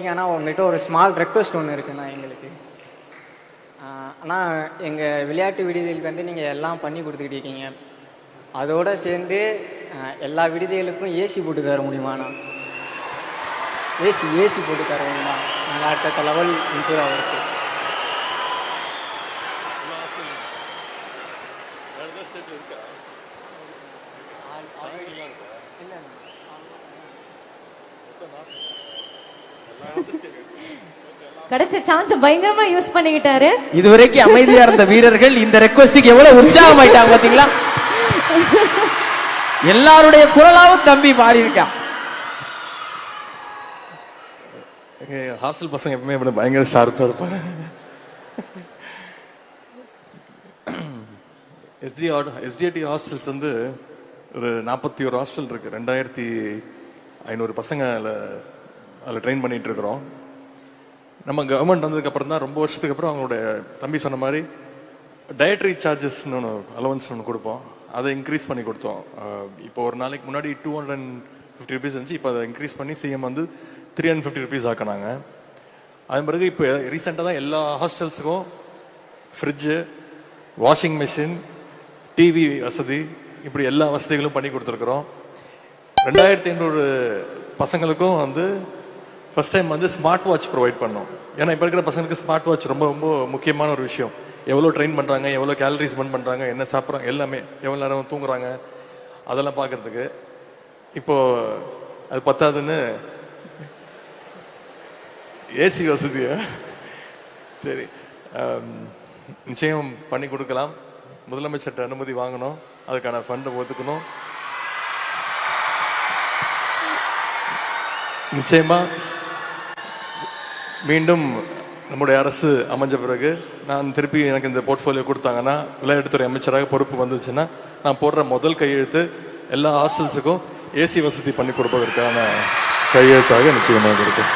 பண்ணியிருக்கீங்க. ஆனால் உங்கள்கிட்ட ஒரு ஸ்மால் ரெக்வஸ்ட் ஒன்று இருக்குண்ணா எங்களுக்கு. ஆனால் எங்கள் விளையாட்டு விடுதிகளுக்கு வந்து நீங்கள் எல்லாம் பண்ணி கொடுத்துக்கிட்டு இருக்கீங்க. அதோடு சேர்ந்து எல்லா விடுதிகளுக்கும் ஏசி போட்டு தர முடியுமாண்ணா? ஏசி போட்டு தர முடியுமா? நாங்கள் அடுத்த லெவல் இம்ப்ரூவ் ஆகிறதுக்கு. கிடைச்ச சான்ஸ் பயங்கரமா யூஸ் பண்ணிக்கிட்டாரு. இதுவரைக்கும் அமைதியா இருந்த வீரர்கள் இந்த ரெக்வெஸ்டுக்கு எவ்வளவு உற்சாகமாயிட்டாங்க பாத்தீங்களா? எல்லாருடைய குரலாவும் தம்பி மாறி இருக்கான். ஹாஸ்டல் பசங்க எப்பவுமே பயங்கர ஷார்ப்பா இருப்பாங்க. எஸ்டிஐடி ஹாஸ்டல்ஸ் வந்து ஒரு 41 ஹாஸ்டல் இருக்கு. 2500 பசங்க அதில் ட்ரெயின் பண்ணிட்டு இருக்கிறோம். நம்ம கவர்மெண்ட் வந்ததுக்கு அப்புறம் தான், ரொம்ப வருஷத்துக்கு அப்புறம் அவங்களோட தம்பி சொன்ன மாதிரி டயட்ரி சார்ஜஸ்ன்னு ஒன்று, அலவன்ஸ் ஒன்று கொடுப்போம். அதை இன்க்ரீஸ் பண்ணி கொடுத்தோம். இப்போ ஒரு நாளைக்கு முன்னாடி 250 ருபீஸ் இருந்துச்சு. இப்போ அதை இன்க்ரீஸ் பண்ணி சிஎம் வந்து 350 ருபீஸ் ஆக்கினாங்க. அதன் பிறகு இப்போ ரீசெண்டாக தான் எல்லா ஹாஸ்டல்ஸுக்கும் ஃப்ரிட்ஜு, வாஷிங் மிஷின், டிவி வசதி, இப்படி எல்லா வசதிகளும் பண்ணி கொடுத்துருக்குறோம். 2500 பசங்களுக்கும் வந்து ஃபர்ஸ்ட் டைம் வந்து ஸ்மார்ட் வாட்ச் ப்ரொவைட் பண்ணோம். ஏன்னா இப்போ இருக்கிற பசங்களுக்கு ஸ்மார்ட் வாட்ச் ரொம்ப ரொம்ப முக்கியமான ஒரு விஷயம். எவ்வளோ ட்ரெயின் பண்ணுறாங்க, எவ்வளோ கேலரிஸ் பர்ன் பண்ணுறாங்க, என்ன சாப்பிட்றாங்க, எல்லாமே எவ்வளோ நேரம் தூங்குறாங்க, அதெல்லாம் பார்க்கறதுக்கு. இப்போது அது பத்தாதுன்னு ஏசி வசதியா? சரி, நிச்சயம் பண்ணி கொடுக்கலாம். முதலமைச்சர்கிட்ட அனுமதி வாங்கணும், அதுக்கான ஃபண்டை ஒதுக்கணும். நிச்சயமா மீண்டும் நம்முடைய அரசு அமைஞ்ச பிறகு நான் திருப்பி எனக்கு இந்த போர்ட்ஃபோலியோ கொடுத்தாங்கன்னா, விளையாட்டுத்துறை அமைச்சராக பொறுப்பு வந்துச்சுன்னா, நான் போடுற முதல் கையெழுத்து எல்லா ஹாஸ்டல்ஸுக்கும் ஏசி வசதி பண்ணி கொடுப்பதற்கான கையெழுத்தாக நிச்சயமாக இருக்கும்.